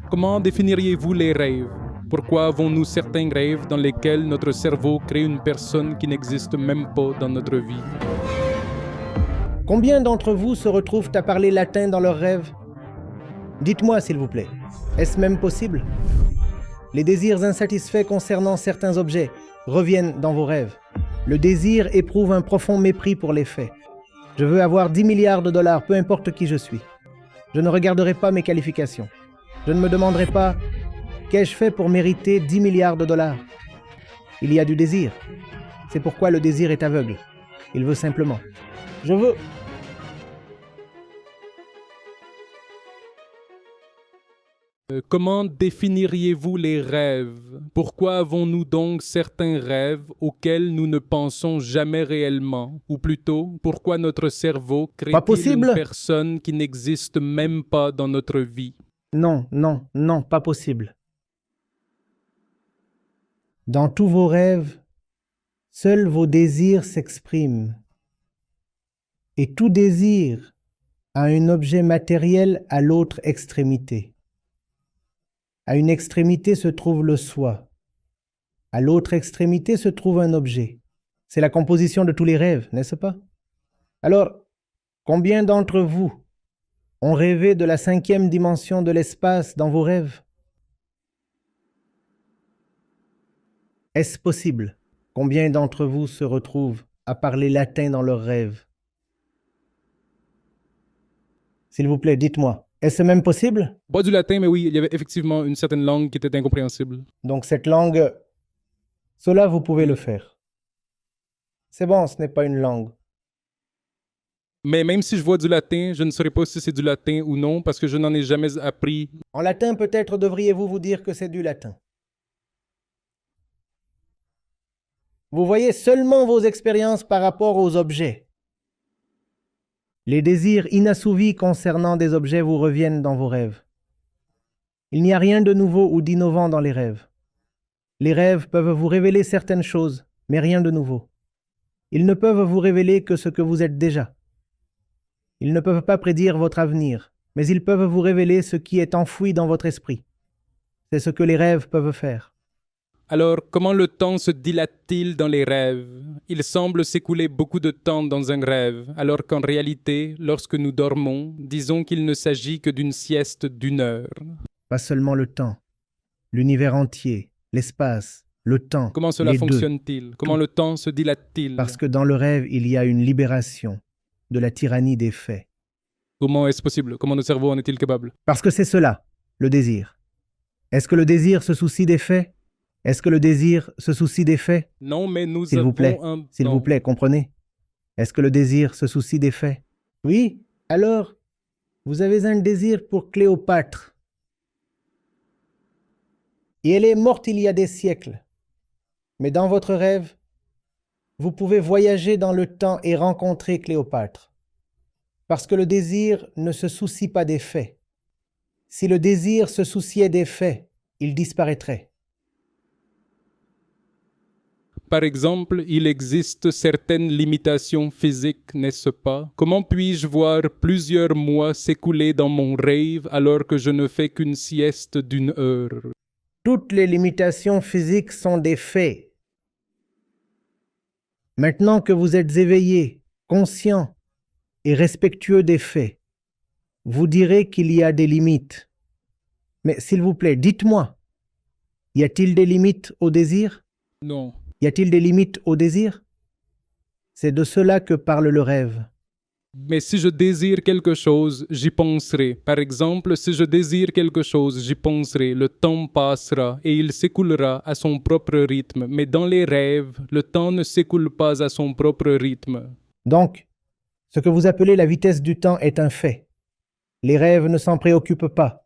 Comment définiriez-vous les rêves? Pourquoi avons-nous certains rêves dans lesquels notre cerveau crée une personne qui n'existe même pas dans notre vie? Combien d'entre vous se retrouvent à parler latin dans leurs rêves? Dites-moi, s'il vous plaît, est-ce même possible? Les désirs insatisfaits concernant certains objets reviennent dans vos rêves. Le désir éprouve un profond mépris pour les faits. Je veux avoir 10 milliards de dollars, peu importe qui je suis. Je ne regarderai pas mes qualifications. Je ne me demanderai pas « Qu'ai-je fait pour mériter 10 milliards de dollars ?» Il y a du désir. C'est pourquoi le désir est aveugle. Il veut simplement « Je veux ». Comment définiriez-vous les rêves? Pourquoi avons-nous donc certains rêves auxquels nous ne pensons jamais réellement? Ou plutôt, pourquoi notre cerveau crée-t-il une personne qui n'existe même pas dans notre vie? Non, non, non, pas possible. Dans tous vos rêves, seuls vos désirs s'expriment. Et tout désir a un objet matériel à l'autre extrémité. À une extrémité se trouve le soi. À l'autre extrémité se trouve un objet. C'est la composition de tous les rêves, n'est-ce pas? Alors, combien d'entre vous ont rêvé de la 5e dimension de l'espace dans vos rêves? Est-ce possible? Combien d'entre vous se retrouvent à parler latin dans leurs rêves? S'il vous plaît, dites-moi. Est-ce même possible? Pas du latin, mais oui, il y avait effectivement une certaine langue qui était incompréhensible. Donc cette langue, cela vous pouvez le faire. C'est bon, ce n'est pas une langue. Mais même si je vois du latin, je ne saurais pas si c'est du latin ou non, parce que je n'en ai jamais appris. En latin, peut-être devriez-vous vous dire que c'est du latin. Vous voyez seulement vos expériences par rapport aux objets. Les désirs inassouvis concernant des objets vous reviennent dans vos rêves. Il n'y a rien de nouveau ou d'innovant dans les rêves. Les rêves peuvent vous révéler certaines choses, mais rien de nouveau. Ils ne peuvent vous révéler que ce que vous êtes déjà. Ils ne peuvent pas prédire votre avenir, mais ils peuvent vous révéler ce qui est enfoui dans votre esprit. C'est ce que les rêves peuvent faire. Alors, comment le temps se dilate-t-il dans les rêves? Il semble s'écouler beaucoup de temps dans un rêve, alors qu'en réalité, lorsque nous dormons, disons qu'il ne s'agit que d'une sieste d'1 heure. Pas seulement le temps, l'univers entier, l'espace, le temps. Comment cela fonctionne-t-il? Comment le temps se dilate-t-il? Parce que dans le rêve, il y a une libération de la tyrannie des faits. Comment est-ce possible? Comment notre cerveau en est-il capable? Parce que c'est cela, le désir. Est-ce que le désir se soucie des faits? Est-ce que le désir se soucie des faits? Non, mais nous S'il vous plaît, s'il vous plaît, comprenez. Est-ce que le désir se soucie des faits? Oui, alors, vous avez un désir pour Cléopâtre. Et elle est morte il y a des siècles. Mais dans votre rêve, vous pouvez voyager dans le temps et rencontrer Cléopâtre. Parce que le désir ne se soucie pas des faits. Si le désir se souciait des faits, il disparaîtrait. Par exemple, il existe certaines limitations physiques, n'est-ce pas? Comment puis-je voir plusieurs mois s'écouler dans mon rêve alors que je ne fais qu'une sieste d'1 heure? Toutes les limitations physiques sont des faits. Maintenant que vous êtes éveillé, conscient et respectueux des faits, vous direz qu'il y a des limites. Mais s'il vous plaît, dites-moi, y a-t-il des limites au désir? Non. Y a-t-il des limites au désir? C'est de cela que parle le rêve. Mais si je désire quelque chose, j'y penserai. Par exemple, si je désire quelque chose, j'y penserai. Le temps passera et il s'écoulera à son propre rythme. Mais dans les rêves, le temps ne s'écoule pas à son propre rythme. Donc, ce que vous appelez la vitesse du temps est un fait. Les rêves ne s'en préoccupent pas.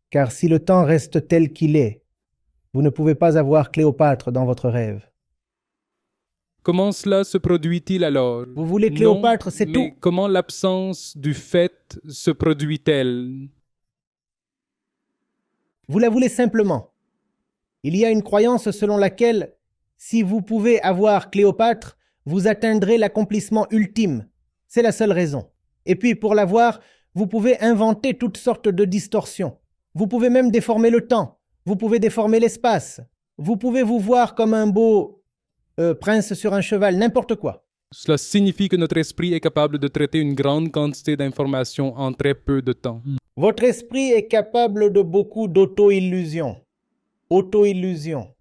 Car si le temps reste tel qu'il est, vous ne pouvez pas avoir Cléopâtre dans votre rêve. Comment cela se produit-il alors? Vous voulez Cléopâtre, c'est tout. Mais comment l'absence du fait se produit-elle? Vous la voulez simplement. Il y a une croyance selon laquelle, si vous pouvez avoir Cléopâtre, vous atteindrez l'accomplissement ultime. C'est la seule raison. Et puis, pour l'avoir, vous pouvez inventer toutes sortes de distorsions. Vous pouvez même déformer le temps. Vous pouvez déformer l'espace. Vous pouvez vous voir comme un beau prince sur un cheval, n'importe quoi. Cela signifie que notre esprit est capable de traiter une grande quantité d'informations en très peu de temps. Votre esprit est capable de beaucoup d'auto-illusions. Auto-illusion.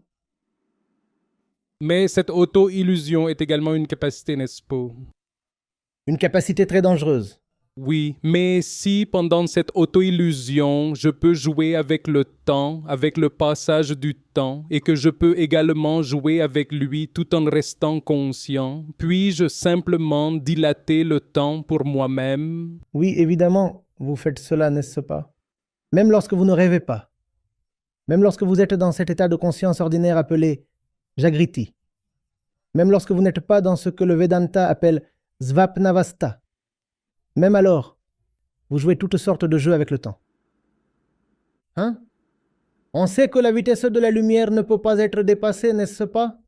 Mais cette auto-illusion est également une capacité, n'est-ce pas? Une capacité très dangereuse. Oui, mais si pendant cette auto-illusion, je peux jouer avec le temps, avec le passage du temps, et que je peux également jouer avec lui tout en restant conscient, puis-je simplement dilater le temps pour moi-même? Oui, évidemment, vous faites cela, n'est-ce pas? Même lorsque vous ne rêvez pas. Même lorsque vous êtes dans cet état de conscience ordinaire appelé Jagriti. Même lorsque vous n'êtes pas dans ce que le Vedanta appelle Svapnavasta. Même alors, vous jouez toutes sortes de jeux avec le temps. Hein? On sait que la vitesse de la lumière ne peut pas être dépassée, n'est-ce pas?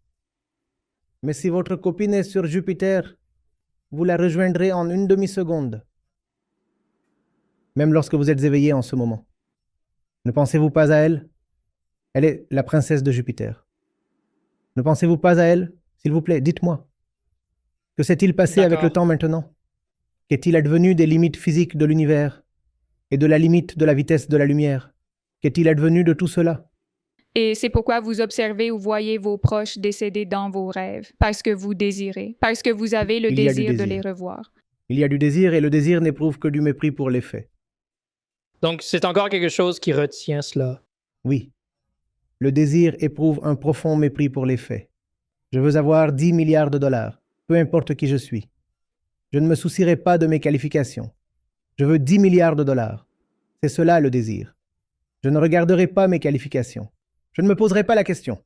Mais si votre copine est sur Jupiter, vous la rejoindrez en une demi-seconde. Même lorsque vous êtes éveillé en ce moment. Ne pensez-vous pas à elle? Elle est la princesse de Jupiter. Ne pensez-vous pas à elle? S'il vous plaît, dites-moi. Que s'est-il passé avec le temps maintenant? Qu'est-il advenu des limites physiques de l'univers et de la limite de la vitesse de la lumière? Qu'est-il advenu de tout cela? Et c'est pourquoi vous observez ou voyez vos proches décédés dans vos rêves, parce que vous désirez, parce que vous avez le désir de les revoir. Il y a du désir et le désir n'éprouve que du mépris pour les faits. Donc, c'est encore quelque chose qui retient cela. Oui. Le désir éprouve un profond mépris pour les faits. Je veux avoir 10 milliards de dollars, peu importe qui je suis. Je ne me soucierai pas de mes qualifications. Je veux 10 milliards de dollars. C'est cela le désir. Je ne regarderai pas mes qualifications. Je ne me poserai pas la question.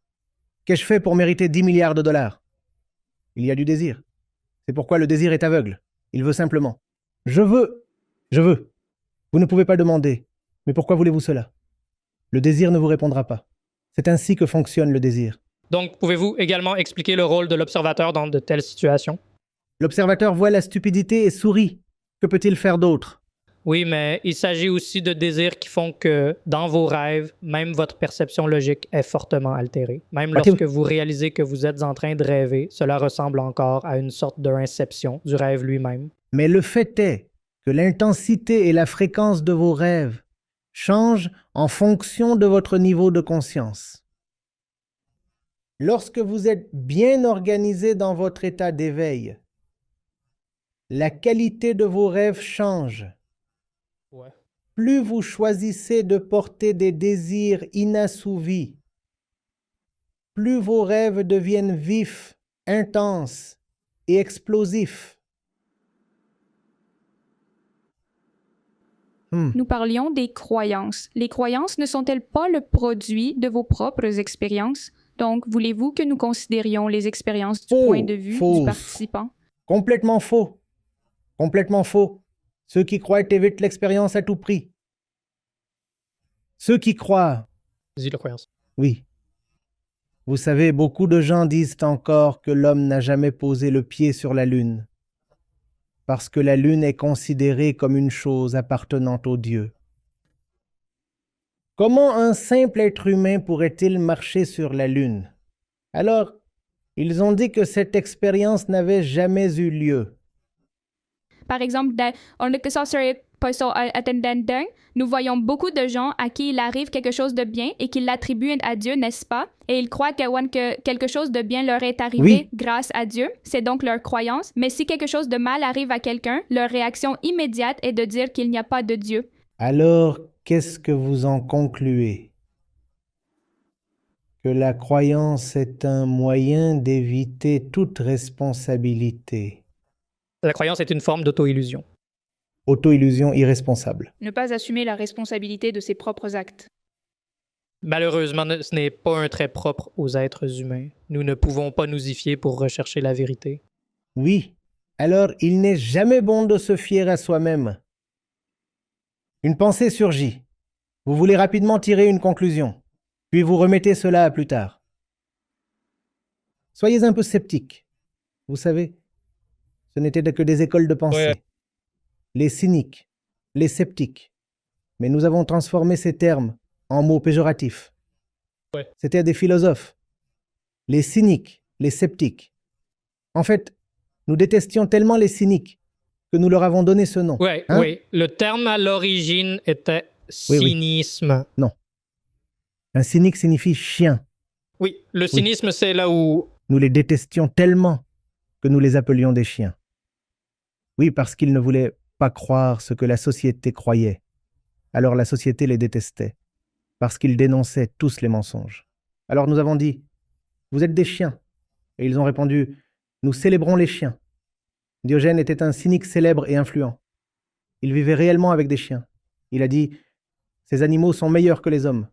Qu'ai-je fait pour mériter 10 milliards de dollars? Il y a du désir. C'est pourquoi le désir est aveugle. Il veut simplement. Je veux. Je veux. Vous ne pouvez pas demander. Mais pourquoi voulez-vous cela? Le désir ne vous répondra pas. C'est ainsi que fonctionne le désir. Donc, pouvez-vous également expliquer le rôle de l'observateur dans de telles situations? L'observateur voit la stupidité et sourit. Que peut-il faire d'autre? Oui, mais il s'agit aussi de désirs qui font que, dans vos rêves, même votre perception logique est fortement altérée. Même lorsque vous réalisez que vous êtes en train de rêver, cela ressemble encore à une sorte d'inception du rêve lui-même. Mais le fait est que l'intensité et la fréquence de vos rêves changent en fonction de votre niveau de conscience. Lorsque vous êtes bien organisé dans votre état d'éveil, la qualité de vos rêves change. Ouais. Plus vous choisissez de porter des désirs inassouvis, plus vos rêves deviennent vifs, intenses et explosifs. Nous parlions des croyances. Les croyances ne sont-elles pas le produit de vos propres expériences? Donc, voulez-vous que nous considérions les expériences du point de vue du participant? Complètement faux. Complètement faux. Ceux qui croient évitent l'expérience à tout prix. Ceux qui croient... Dis la croyance. Oui. Vous savez, beaucoup de gens disent encore que l'homme n'a jamais posé le pied sur la Lune, parce que la Lune est considérée comme une chose appartenant aux dieux. Comment un simple être humain pourrait-il marcher sur la Lune? Alors, ils ont dit que cette expérience n'avait jamais eu lieu. Par exemple, nous voyons beaucoup de gens à qui il arrive quelque chose de bien et qui l'attribuent à Dieu, n'est-ce pas? Et ils croient que quelque chose de bien leur est arrivé grâce à Dieu. C'est donc leur croyance. Mais si quelque chose de mal arrive à quelqu'un, leur réaction immédiate est de dire qu'il n'y a pas de Dieu. Alors, qu'est-ce que vous en concluez? Que la croyance est un moyen d'éviter toute responsabilité. La croyance est une forme d'auto-illusion. Auto-illusion irresponsable. Ne pas assumer la responsabilité de ses propres actes. Malheureusement, ce n'est pas un trait propre aux êtres humains. Nous ne pouvons pas nous y fier pour rechercher la vérité. Oui, alors il n'est jamais bon de se fier à soi-même. Une pensée surgit. Vous voulez rapidement tirer une conclusion, puis vous remettez cela à plus tard. Soyez un peu sceptique. Vous savez, ce n'étaient que des écoles de pensée. Ouais. Les cyniques, les sceptiques, Mais nous avons transformé ces termes en mots péjoratifs. Ouais. C'étaient des philosophes, les cyniques, les sceptiques. En fait, nous détestions tellement les cyniques que nous leur avons donné ce nom. Oui, Hein? oui. Le terme à l'origine était Oui, oui. cynisme. Non. Un cynique signifie chien. Oui, le cynisme, c'est là où... Nous les détestions tellement que nous les appelions des chiens. Oui, parce qu'ils ne voulaient pas croire ce que la société croyait. Alors la société les détestait, parce qu'ils dénonçaient tous les mensonges. Alors nous avons dit, vous êtes des chiens. Et ils ont répondu, nous célébrons les chiens. Diogène était un cynique célèbre et influent. Il vivait réellement avec des chiens. Il a dit, ces animaux sont meilleurs que les hommes.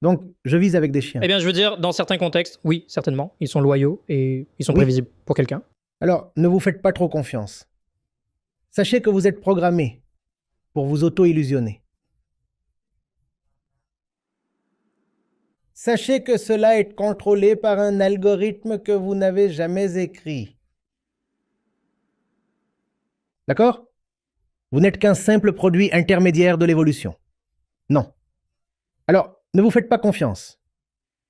Donc, je vis avec des chiens. Eh bien, je veux dire, dans certains contextes, oui, certainement. Ils sont loyaux et ils sont Oui. prévisibles pour quelqu'un. Alors, ne vous faites pas trop confiance. Sachez que vous êtes programmé pour vous auto-illusionner. Sachez que cela est contrôlé par un algorithme que vous n'avez jamais écrit. D'accord? Vous n'êtes qu'un simple produit intermédiaire de l'évolution. Non. Alors, ne vous faites pas confiance.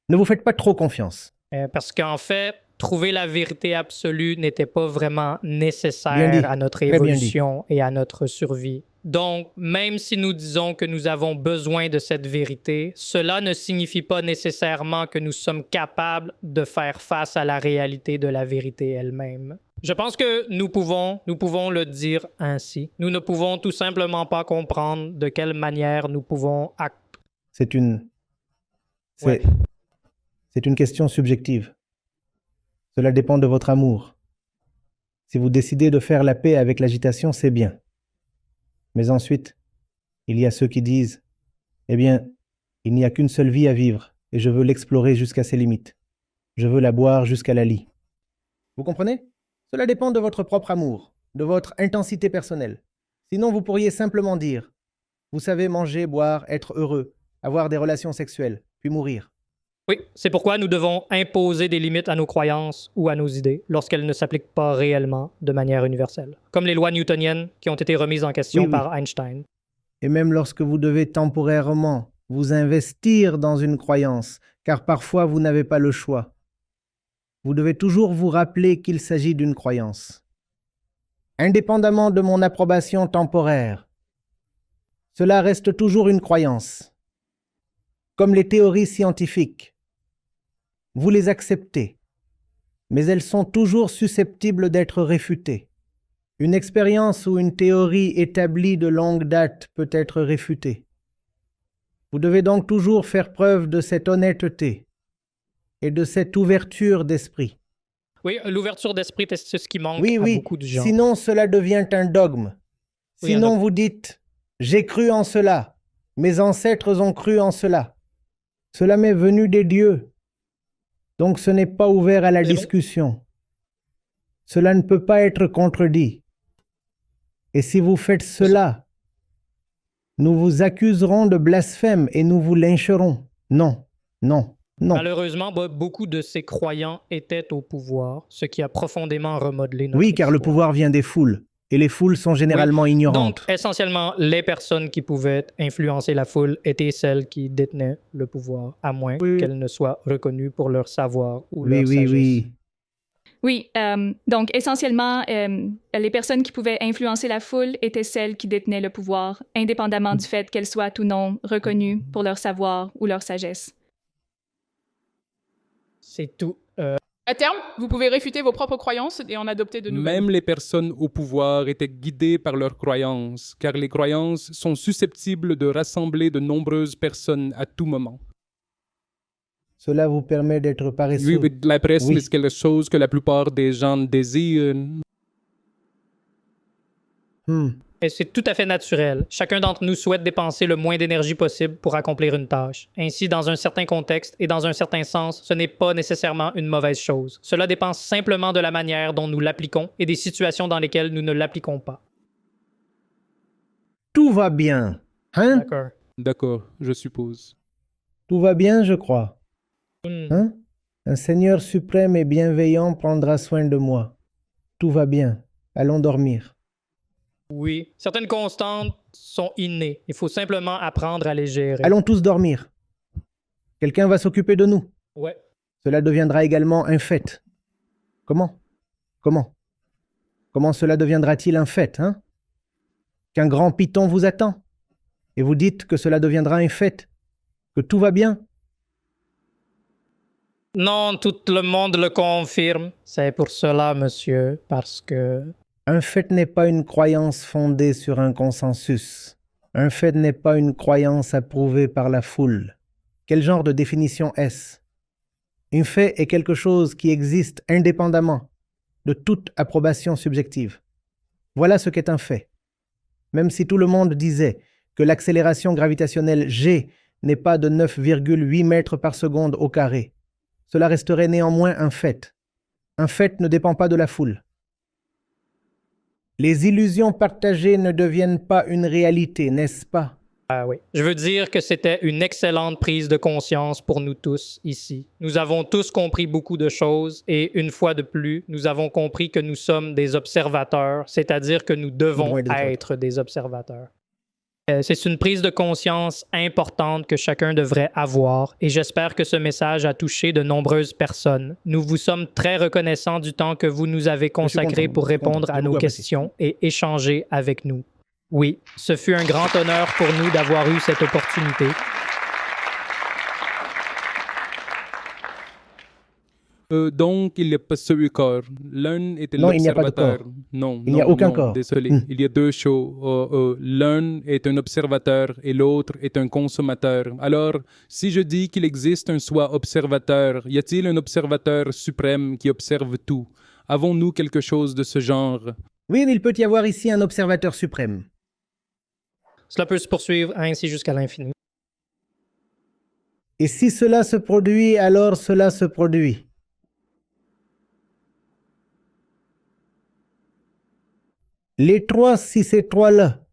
Ne vous faites pas trop confiance. Parce qu'en fait, trouver la vérité absolue n'était pas vraiment Bien dit. nécessaire à notre Très bien dit. évolution et à notre survie. Donc, même si nous disons que nous avons besoin de cette vérité, cela ne signifie pas nécessairement que nous sommes capables de faire face à la réalité de la vérité elle-même. Je pense que nous pouvons le dire ainsi. Nous ne pouvons tout simplement pas comprendre de quelle manière nous pouvons C'est une question subjective. Cela dépend de votre amour. Si vous décidez de faire la paix avec l'agitation, c'est bien. Mais ensuite, il y a ceux qui disent, eh bien, il n'y a qu'une seule vie à vivre et je veux l'explorer jusqu'à ses limites. Je veux la boire jusqu'à la lie. Vous comprenez? Cela dépend de votre propre amour, de votre intensité personnelle. Sinon, vous pourriez simplement dire, vous savez manger, boire, être heureux, avoir des relations sexuelles, puis mourir. Oui, c'est pourquoi nous devons imposer des limites à nos croyances ou à nos idées lorsqu'elles ne s'appliquent pas réellement de manière universelle, comme les lois newtoniennes qui ont été remises en question Oui, oui. par Einstein. Et même lorsque vous devez temporairement vous investir dans une croyance, car parfois vous n'avez pas le choix, vous devez toujours vous rappeler qu'il s'agit d'une croyance. Indépendamment de mon approbation temporaire, cela reste toujours une croyance. Comme les théories scientifiques, vous les acceptez, mais elles sont toujours susceptibles d'être réfutées. Une expérience ou une théorie établie de longue date peut être réfutée. Vous devez donc toujours faire preuve de cette honnêteté et de cette ouverture d'esprit. Oui, l'ouverture d'esprit, c'est ce qui manque Oui, à oui, beaucoup de gens. sinon cela devient un dogme. Oui, un Sinon dogme. vous dites « j'ai cru en cela, mes ancêtres ont cru en cela, cela m'est venu des dieux ». Donc ce n'est pas ouvert à la C'est bon. discussion. Cela ne peut pas être contredit. Et si vous faites cela, nous vous accuserons de blasphème et nous vous lyncherons. Non, non, non. Malheureusement, beaucoup de ces croyants étaient au pouvoir, ce qui a profondément remodelé notre Oui, car le histoire. pouvoir vient des foules, et les foules sont généralement ignorantes. Donc, essentiellement, les personnes qui pouvaient influencer la foule étaient celles qui détenaient le pouvoir, à moins Oui. qu'elles ne soient reconnues pour leur savoir ou Oui, leur oui, sagesse. oui. Oui, donc essentiellement, les personnes qui pouvaient influencer la foule étaient celles qui détenaient le pouvoir, indépendamment du fait qu'elles soient ou non reconnues pour leur savoir ou leur sagesse. C'est tout. À terme, vous pouvez réfuter vos propres croyances et en adopter de nouvelles. Même les personnes au pouvoir étaient guidées par leurs croyances, car les croyances sont susceptibles de rassembler de nombreuses personnes à tout moment. Cela vous permet d'être paresseux. Oui, la presse, Oui. c'est quelque chose que la plupart des gens désirent. Et c'est tout à fait naturel. Chacun d'entre nous souhaite dépenser le moins d'énergie possible pour accomplir une tâche. Ainsi, dans un certain contexte et dans un certain sens, ce n'est pas nécessairement une mauvaise chose. Cela dépend simplement de la manière dont nous l'appliquons et des situations dans lesquelles nous ne l'appliquons pas. Tout va bien, hein? D'accord. D'accord, je suppose. Tout va bien, je crois. Hmm. Hein? Un Seigneur suprême et bienveillant prendra soin de moi. Tout va bien. Allons dormir. Oui. Certaines constantes sont innés. Il faut simplement apprendre à les gérer. Allons tous dormir. Quelqu'un va s'occuper de nous. Ouais. Cela deviendra également un fait. Comment cela deviendra-t-il un fait, hein? Qu'un grand python vous attend? Et vous dites que cela deviendra un fait? Que tout va bien? Non, tout le monde le confirme. C'est pour cela, monsieur, parce que... Un fait n'est pas une croyance fondée sur un consensus. Un fait n'est pas une croyance approuvée par la foule. Quel genre de définition est-ce? Un fait est quelque chose qui existe indépendamment de toute approbation subjective. Voilà ce qu'est un fait. Même si tout le monde disait que l'accélération gravitationnelle G n'est pas de 9,8 mètres par seconde au carré, cela resterait néanmoins un fait. Un fait ne dépend pas de la foule. Les illusions partagées ne deviennent pas une réalité, n'est-ce pas? Ah oui. Je veux dire que c'était une excellente prise de conscience pour nous tous ici. Nous avons tous compris beaucoup de choses et une fois de plus, nous avons compris que nous sommes des observateurs, c'est-à-dire que nous devons être des observateurs. C'est une prise de conscience importante que chacun devrait avoir et j'espère que ce message a touché de nombreuses personnes. Nous vous sommes très reconnaissants du temps que vous nous avez consacré pour répondre à nos questions et échanger avec nous. Oui, ce fut un grand honneur pour nous d'avoir eu cette opportunité. Donc, il n'y a pas ce corps. L'un était Non, il n'y a pas de l'observateur. corps. Non, Il n'y a non, aucun non, corps. Désolé, il y a deux choses. L'un est un observateur et l'autre est un consommateur. Alors, si je dis qu'il existe un soi observateur, y a-t-il un observateur suprême qui observe tout? Avons-nous quelque chose de ce genre? Oui, il peut y avoir ici un observateur suprême. Cela peut se poursuivre ainsi jusqu'à l'infini. Et si cela se produit, alors cela se produit. Les trois, si ces trois-là,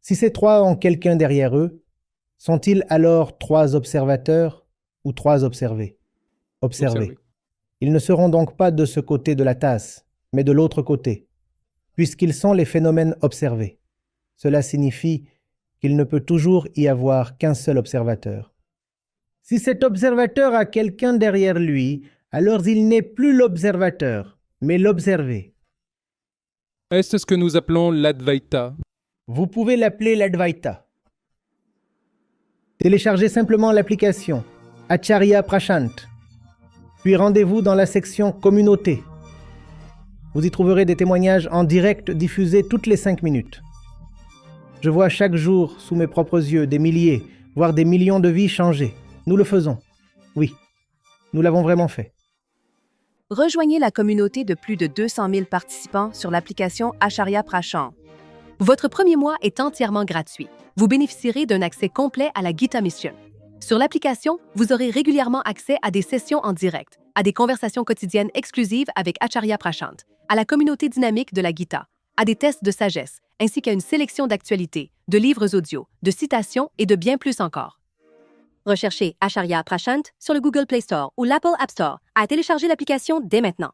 si ces trois ont quelqu'un derrière eux, sont-ils alors trois observateurs ou trois observés? Observés. Ils ne seront donc pas de ce côté de la tasse, mais de l'autre côté, puisqu'ils sont les phénomènes observés. Cela signifie qu'il ne peut toujours y avoir qu'un seul observateur. Si cet observateur a quelqu'un derrière lui, alors il n'est plus l'observateur, mais l'observé. Est-ce ce que nous appelons l'Advaita? Vous pouvez l'appeler l'Advaita. Téléchargez simplement l'application Acharya Prashant, puis rendez-vous dans la section Communauté. Vous y trouverez des témoignages en direct diffusés toutes les 5 minutes. Je vois chaque jour, sous mes propres yeux, des milliers, voire des millions de vies changées. Nous le faisons. Oui, nous l'avons vraiment fait. Rejoignez la communauté de plus de 200 000 participants sur l'application Acharya Prashant. Votre premier mois est entièrement gratuit. Vous bénéficierez d'un accès complet à la Gita Mission. Sur l'application, vous aurez régulièrement accès à des sessions en direct, à des conversations quotidiennes exclusives avec Acharya Prashant, à la communauté dynamique de la Gita, à des tests de sagesse, ainsi qu'à une sélection d'actualités, de livres audio, de citations et de bien plus encore. Recherchez Acharya Prashant sur le Google Play Store ou l'Apple App Store. À télécharger l'application dès maintenant.